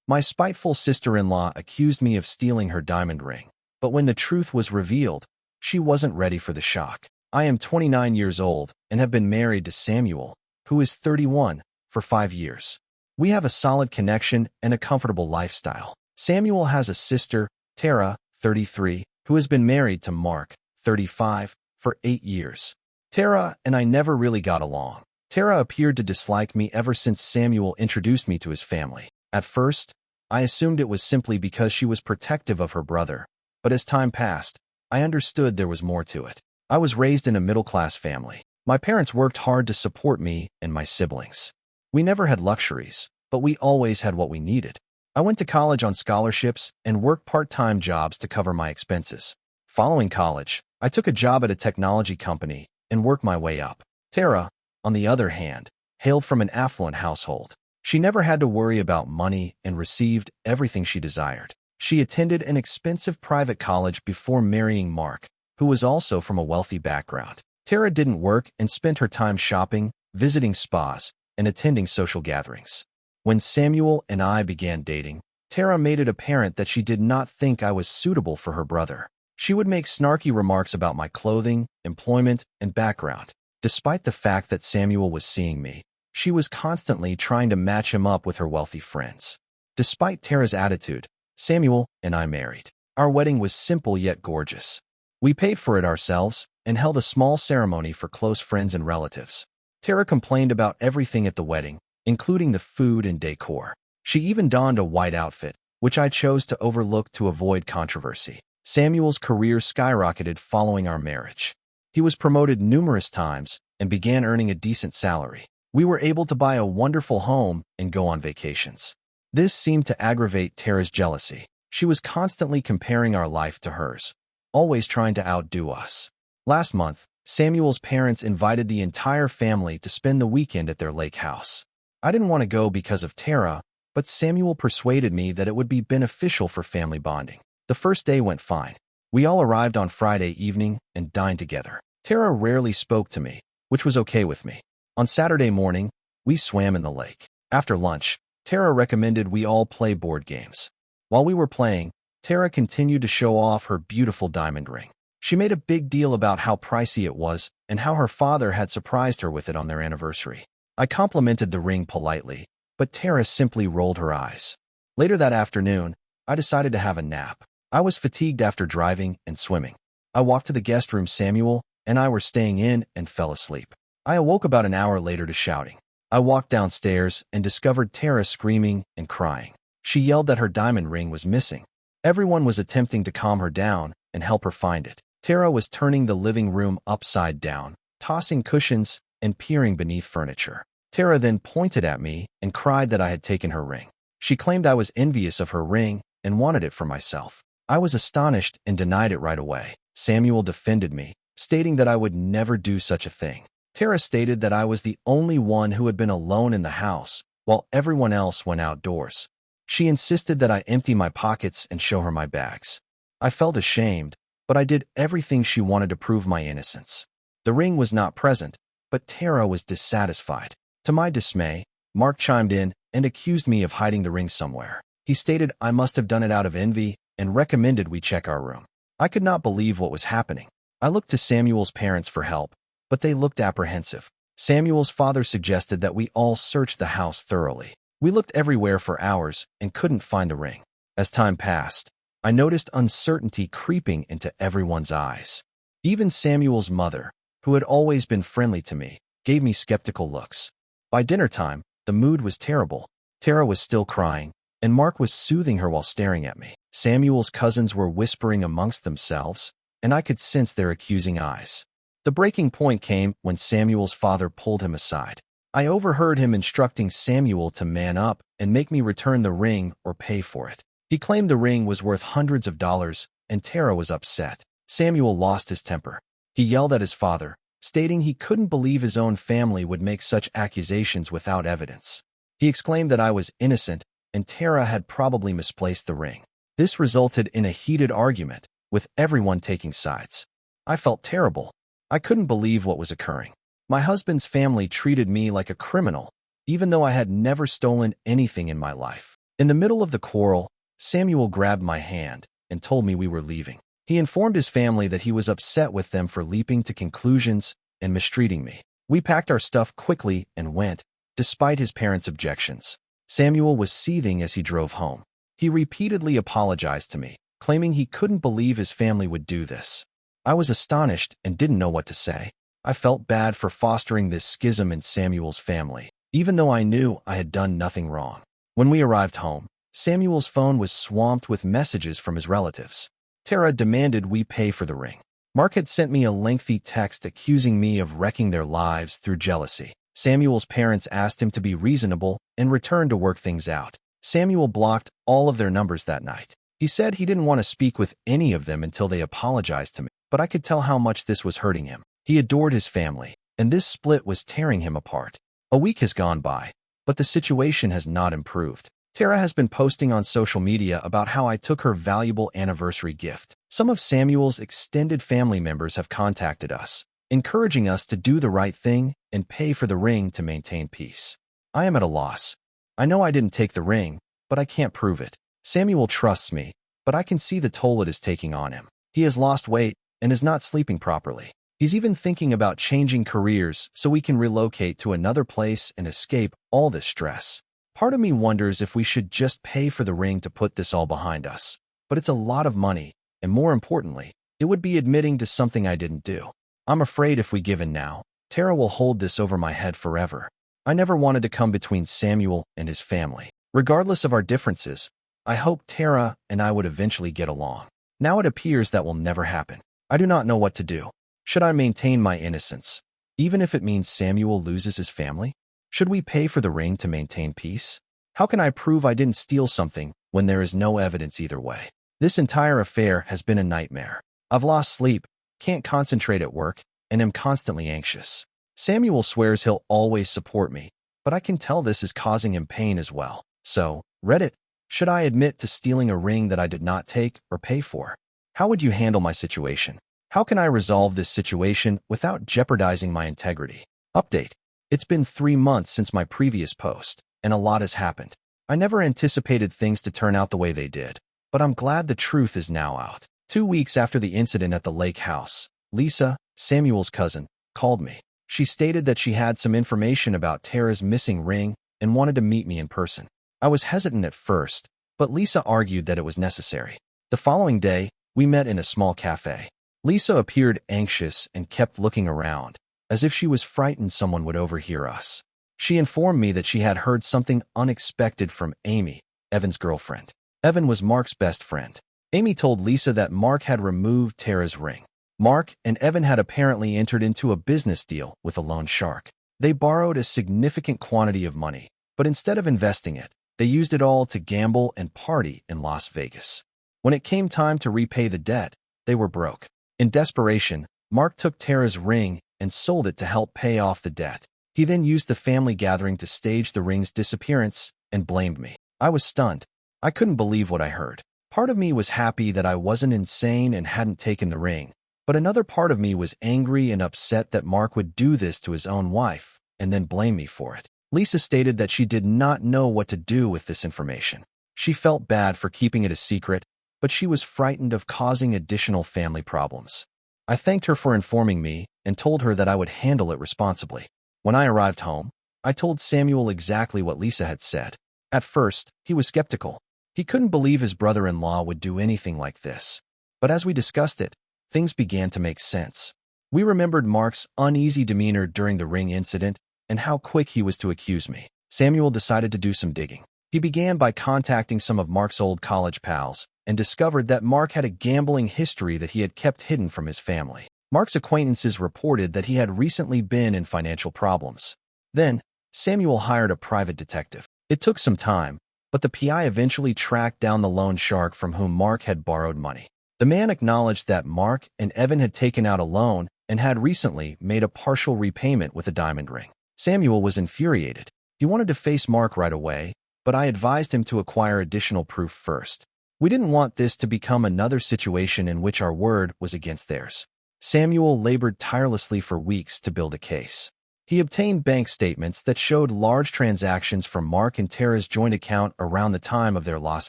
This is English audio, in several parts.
My spiteful sister-in-law accused me of stealing her diamond ring, but when the truth was revealed, she wasn't ready for the shock. I am 29 years old and have been married to Samuel, who is 31, for 5 years. We have a solid connection and a comfortable lifestyle. Samuel has a sister, Tara, 33, who has been married to Mark, 35, for 8 years. Tara and I never really got along. Tara appeared to dislike me ever since Samuel introduced me to his family. At first, I assumed it was simply because she was protective of her brother, but as time passed, I understood there was more to it. I was raised in a middle-class family. My parents worked hard to support me and my siblings. We never had luxuries, but we always had what we needed. I went to college on scholarships and worked part-time jobs to cover my expenses. Following college, I took a job at a technology company and worked my way up. Tara, on the other hand, hailed from an affluent household. She never had to worry about money and received everything she desired. She attended an expensive private college before marrying Mark, who was also from a wealthy background. Tara didn't work and spent her time shopping, visiting spas, and attending social gatherings. When Samuel and I began dating, Tara made it apparent that she did not think I was suitable for her brother. She would make snarky remarks about my clothing, employment, and background. Despite the fact that Samuel was seeing me, she was constantly trying to match him up with her wealthy friends. Despite Tara's attitude, Samuel and I married. Our wedding was simple yet gorgeous. We paid for it ourselves and held a small ceremony for close friends and relatives. Tara complained about everything at the wedding, including the food and decor. She even donned a white outfit, which I chose to overlook to avoid controversy. Samuel's career skyrocketed following our marriage. He was promoted numerous times and began earning a decent salary. We were able to buy a wonderful home and go on vacations. This seemed to aggravate Tara's jealousy. She was constantly comparing our life to hers, always trying to outdo us. Last month, Samuel's parents invited the entire family to spend the weekend at their lake house. I didn't want to go because of Tara, but Samuel persuaded me that it would be beneficial for family bonding. The first day went fine. We all arrived on Friday evening and dined together. Tara rarely spoke to me, which was okay with me. On Saturday morning, we swam in the lake. After lunch, Tara recommended we all play board games. While we were playing, Tara continued to show off her beautiful diamond ring. She made a big deal about how pricey it was and how her father had surprised her with it on their anniversary. I complimented the ring politely, but Tara simply rolled her eyes. Later that afternoon, I decided to have a nap. I was fatigued after driving and swimming. I walked to the guest room Samuel and I were staying in and fell asleep. I awoke about an hour later to shouting. I walked downstairs and discovered Tara screaming and crying. She yelled that her diamond ring was missing. Everyone was attempting to calm her down and help her find it. Tara was turning the living room upside down, tossing cushions and peering beneath furniture. Tara then pointed at me and cried that I had taken her ring. She claimed I was envious of her ring and wanted it for myself. I was astonished and denied it right away. Samuel defended me, stating that I would never do such a thing. Tara stated that I was the only one who had been alone in the house, while everyone else went outdoors. She insisted that I empty my pockets and show her my bags. I felt ashamed, but I did everything she wanted to prove my innocence. The ring was not present, but Tara was dissatisfied. To my dismay, Mark chimed in and accused me of hiding the ring somewhere. He stated I must have done it out of envy and recommended we check our room. I could not believe what was happening. I looked to Samuel's parents for help, but they looked apprehensive. Samuel's father suggested that we all search the house thoroughly. We looked everywhere for hours and couldn't find the ring. As time passed, I noticed uncertainty creeping into everyone's eyes. Even Samuel's mother, who had always been friendly to me, gave me skeptical looks. By dinner time, the mood was terrible. Tara was still crying, and Mark was soothing her while staring at me. Samuel's cousins were whispering amongst themselves, and I could sense their accusing eyes. The breaking point came when Samuel's father pulled him aside. I overheard him instructing Samuel to man up and make me return the ring or pay for it. He claimed the ring was worth hundreds of dollars, and Tara was upset. Samuel lost his temper. He yelled at his father, stating he couldn't believe his own family would make such accusations without evidence. He exclaimed that I was innocent and Tara had probably misplaced the ring. This resulted in a heated argument, with everyone taking sides. I felt terrible. I couldn't believe what was occurring. My husband's family treated me like a criminal, even though I had never stolen anything in my life. In the middle of the quarrel, Samuel grabbed my hand and told me we were leaving. He informed his family that he was upset with them for leaping to conclusions and mistreating me. We packed our stuff quickly and went, despite his parents' objections. Samuel was seething as he drove home. He repeatedly apologized to me, claiming he couldn't believe his family would do this. I was astonished and didn't know what to say. I felt bad for fostering this schism in Samuel's family, even though I knew I had done nothing wrong. When we arrived home, Samuel's phone was swamped with messages from his relatives. Tara demanded we pay for the ring. Mark had sent me a lengthy text accusing me of wrecking their lives through jealousy. Samuel's parents asked him to be reasonable and return to work things out. Samuel blocked all of their numbers that night. He said he didn't want to speak with any of them until they apologized to me, but I could tell how much this was hurting him. He adored his family, and this split was tearing him apart. A week has gone by, but the situation has not improved. Tara has been posting on social media about how I took her valuable anniversary gift. Some of Samuel's extended family members have contacted us, encouraging us to do the right thing and pay for the ring to maintain peace. I am at a loss. I know I didn't take the ring, but I can't prove it. Samuel trusts me, but I can see the toll it is taking on him. He has lost weight and is not sleeping properly. He's even thinking about changing careers so we can relocate to another place and escape all this stress. Part of me wonders if we should just pay for the ring to put this all behind us. But it's a lot of money, and more importantly, it would be admitting to something I didn't do. I'm afraid if we give in now, Tara will hold this over my head forever. I never wanted to come between Samuel and his family. Regardless of our differences, I hoped Tara and I would eventually get along. Now it appears that will never happen. I do not know what to do. Should I maintain my innocence, even if it means Samuel loses his family? Should we pay for the ring to maintain peace? How can I prove I didn't steal something when there is no evidence either way? This entire affair has been a nightmare. I've lost sleep, can't concentrate at work, and am constantly anxious. Samuel swears he'll always support me, but I can tell this is causing him pain as well. So, Reddit, should I admit to stealing a ring that I did not take or pay for? How would you handle my situation? How can I resolve this situation without jeopardizing my integrity? Update. It's been 3 months since my previous post, and a lot has happened. I never anticipated things to turn out the way they did, but I'm glad the truth is now out. 2 weeks after the incident at the lake house, Lisa, Samuel's cousin, called me. She stated that she had some information about Tara's missing ring and wanted to meet me in person. I was hesitant at first, but Lisa argued that it was necessary. The following day, we met in a small cafe. Lisa appeared anxious and kept looking around, as if she was frightened someone would overhear us. She informed me that she had heard something unexpected from Amy, Evan's girlfriend. Evan was Mark's best friend. Amy told Lisa that Mark had removed Tara's ring. Mark and Evan had apparently entered into a business deal with a loan shark. They borrowed a significant quantity of money, but instead of investing it, they used it all to gamble and party in Las Vegas. When it came time to repay the debt, they were broke. In desperation, Mark took Tara's ring and sold it to help pay off the debt. He then used the family gathering to stage the ring's disappearance and blamed me. I was stunned. I couldn't believe what I heard. Part of me was happy that I wasn't insane and hadn't taken the ring, but another part of me was angry and upset that Mark would do this to his own wife and then blame me for it. Lisa stated that she did not know what to do with this information. She felt bad for keeping it a secret, but she was frightened of causing additional family problems. I thanked her for informing me and told her that I would handle it responsibly. When I arrived home, I told Samuel exactly what Lisa had said. At first, he was skeptical. He couldn't believe his brother-in-law would do anything like this. But as we discussed it, things began to make sense. We remembered Mark's uneasy demeanor during the ring incident and how quick he was to accuse me. Samuel decided to do some digging. He began by contacting some of Mark's old college pals and discovered that Mark had a gambling history that he had kept hidden from his family. Mark's acquaintances reported that he had recently been in financial problems. Then, Samuel hired a private detective. It took some time, but the PI eventually tracked down the loan shark from whom Mark had borrowed money. The man acknowledged that Mark and Evan had taken out a loan and had recently made a partial repayment with a diamond ring. Samuel was infuriated. He wanted to face Mark right away, but I advised him to acquire additional proof first. We didn't want this to become another situation in which our word was against theirs. Samuel labored tirelessly for weeks to build a case. He obtained bank statements that showed large transactions from Mark and Tara's joint account around the time of their Las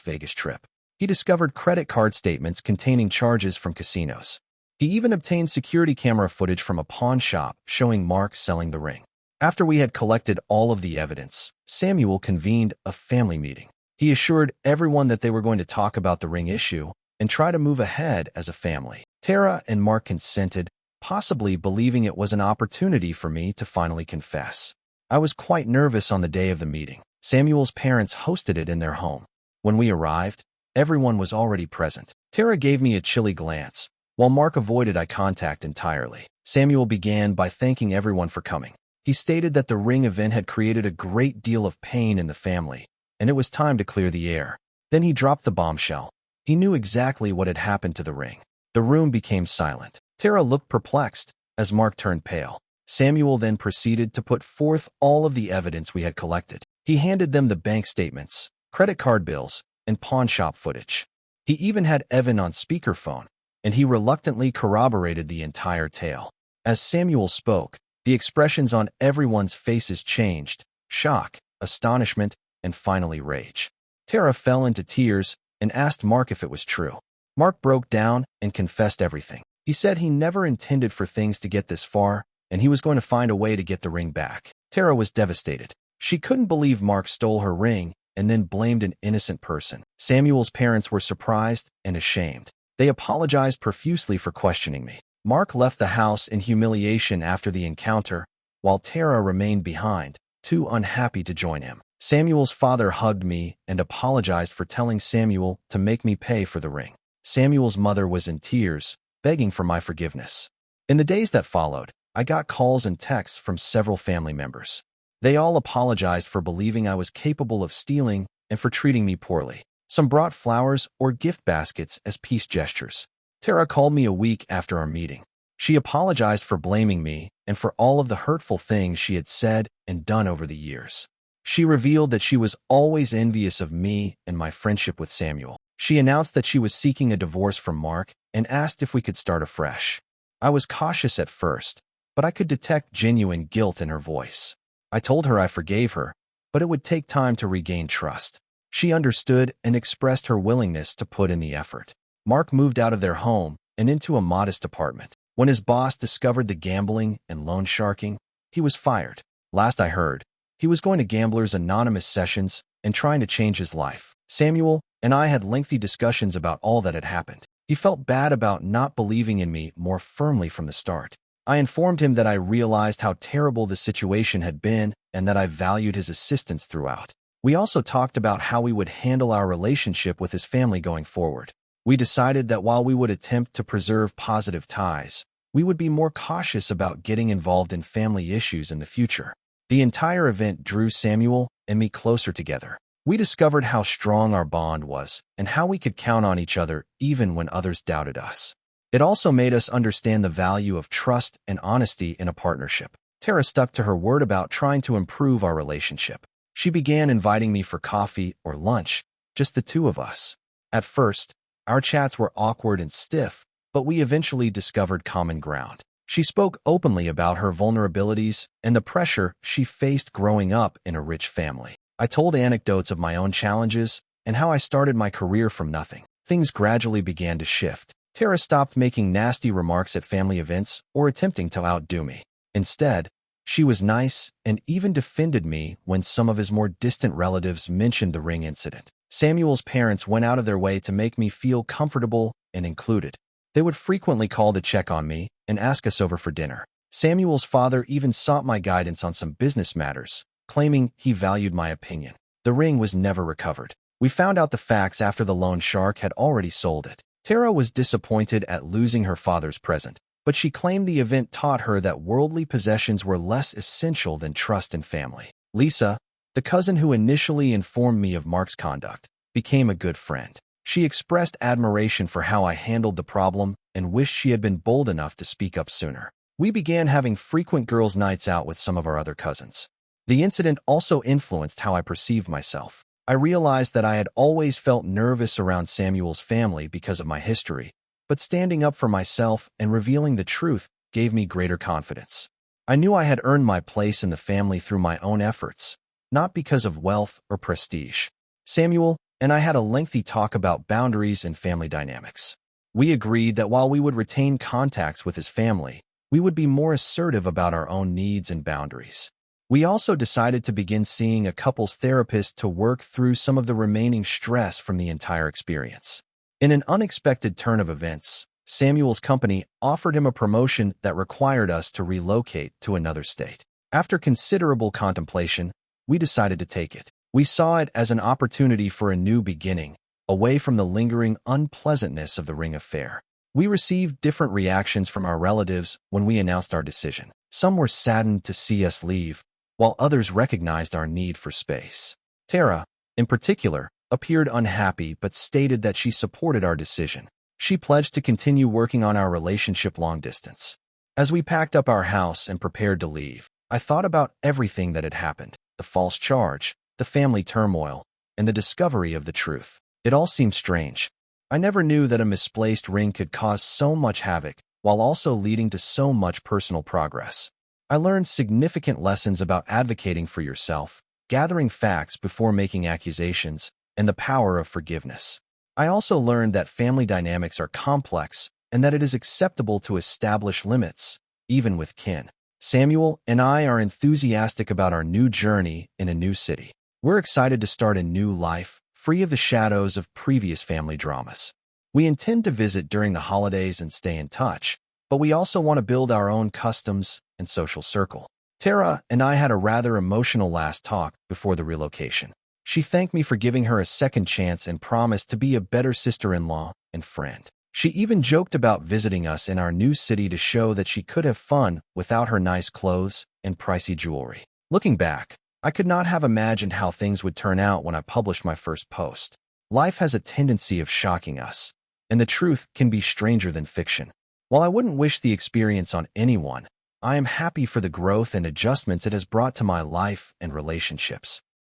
Vegas trip. He discovered credit card statements containing charges from casinos. He even obtained security camera footage from a pawn shop showing Mark selling the ring. After we had collected all of the evidence, Samuel convened a family meeting. He assured everyone that they were going to talk about the ring issue and try to move ahead as a family. Tara and Mark consented, possibly believing it was an opportunity for me to finally confess. I was quite nervous on the day of the meeting. Samuel's parents hosted it in their home. When we arrived, everyone was already present. Tara gave me a chilly glance, while Mark avoided eye contact entirely. Samuel began by thanking everyone for coming. He stated that the ring event had created a great deal of pain in the family, and it was time to clear the air. Then he dropped the bombshell. He knew exactly what had happened to the ring. The room became silent. Tara looked perplexed as Mark turned pale. Samuel then proceeded to put forth all of the evidence we had collected. He handed them the bank statements, credit card bills, and pawn shop footage. He even had Evan on speakerphone, and he reluctantly corroborated the entire tale. As Samuel spoke, the expressions on everyone's faces changed: shock, astonishment, and finally rage. Tara fell into tears and asked Mark if it was true. Mark broke down and confessed everything. He said he never intended for things to get this far, and he was going to find a way to get the ring back. Tara was devastated. She couldn't believe Mark stole her ring and then blamed an innocent person. Samuel's parents were surprised and ashamed. They apologized profusely for questioning me. Mark left the house in humiliation after the encounter, while Tara remained behind, too unhappy to join him. Samuel's father hugged me and apologized for telling Samuel to make me pay for the ring. Samuel's mother was in tears, begging for my forgiveness. In the days that followed, I got calls and texts from several family members. They all apologized for believing I was capable of stealing and for treating me poorly. Some brought flowers or gift baskets as peace gestures. Tara called me a week after our meeting. She apologized for blaming me and for all of the hurtful things she had said and done over the years. She revealed that she was always envious of me and my friendship with Samuel. She announced that she was seeking a divorce from Mark and asked if we could start afresh. I was cautious at first, but I could detect genuine guilt in her voice. I told her I forgave her, but it would take time to regain trust. She understood and expressed her willingness to put in the effort. Mark moved out of their home and into a modest apartment. When his boss discovered the gambling and loan sharking, he was fired. Last I heard, he was going to Gamblers Anonymous sessions and trying to change his life. Samuel and I had lengthy discussions about all that had happened. He felt bad about not believing in me more firmly from the start. I informed him that I realized how terrible the situation had been and that I valued his assistance throughout. We also talked about how we would handle our relationship with his family going forward. We decided that while we would attempt to preserve positive ties, we would be more cautious about getting involved in family issues in the future. The entire event drew Samuel and me closer together. We discovered how strong our bond was and how we could count on each other even when others doubted us. It also made us understand the value of trust and honesty in a partnership. Tara stuck to her word about trying to improve our relationship. She began inviting me for coffee or lunch, just the two of us. At first, our chats were awkward and stiff, but we eventually discovered common ground. She spoke openly about her vulnerabilities and the pressure she faced growing up in a rich family. I told anecdotes of my own challenges and how I started my career from nothing. Things gradually began to shift. Tara stopped making nasty remarks at family events or attempting to outdo me. Instead, she was nice and even defended me when some of his more distant relatives mentioned the ring incident. Samuel's parents went out of their way to make me feel comfortable and included. They would frequently call to check on me and ask us over for dinner. Samuel's father even sought my guidance on some business matters, claiming he valued my opinion. The ring was never recovered. We found out the facts after the loan shark had already sold it. Tara was disappointed at losing her father's present, but she claimed the event taught her that worldly possessions were less essential than trust and family. Lisa, the cousin who initially informed me of Mark's conduct, became a good friend. She expressed admiration for how I handled the problem and wished she had been bold enough to speak up sooner. We began having frequent girls' nights out with some of our other cousins. The incident also influenced how I perceived myself. I realized that I had always felt nervous around Samuel's family because of my history, but standing up for myself and revealing the truth gave me greater confidence. I knew I had earned my place in the family through my own efforts, not because of wealth or prestige. Samuel and I had a lengthy talk about boundaries and family dynamics. We agreed that while we would retain contacts with his family, we would be more assertive about our own needs and boundaries. We also decided to begin seeing a couples therapist to work through some of the remaining stress from the entire experience. In an unexpected turn of events, Samuel's company offered him a promotion that required us to relocate to another state. After considerable contemplation, we decided to take it. We saw it as an opportunity for a new beginning, away from the lingering unpleasantness of the ring affair. We received different reactions from our relatives when we announced our decision. Some were saddened to see us leave, while others recognized our need for space. Tara, in particular, appeared unhappy but stated that she supported our decision. She pledged to continue working on our relationship long distance. As we packed up our house and prepared to leave, I thought about everything that had happened, the false charge, the family turmoil, and the discovery of the truth. It all seemed strange. I never knew that a misplaced ring could cause so much havoc while also leading to so much personal progress. I learned significant lessons about advocating for yourself, gathering facts before making accusations, and the power of forgiveness. I also learned that family dynamics are complex and that it is acceptable to establish limits, even with kin. Samuel and I are enthusiastic about our new journey in a new city. We're excited to start a new life, free of the shadows of previous family dramas. We intend to visit during the holidays and stay in touch, but we also want to build our own customs and social circle. Tara and I had a rather emotional last talk before the relocation. She thanked me for giving her a second chance and promised to be a better sister-in-law and friend. She even joked about visiting us in our new city to show that she could have fun without her nice clothes and pricey jewelry. Looking back, I could not have imagined how things would turn out when I published my first post. Life has a tendency of shocking us, and the truth can be stranger than fiction. While I wouldn't wish the experience on anyone, I am happy for the growth and adjustments it has brought to my life and relationships.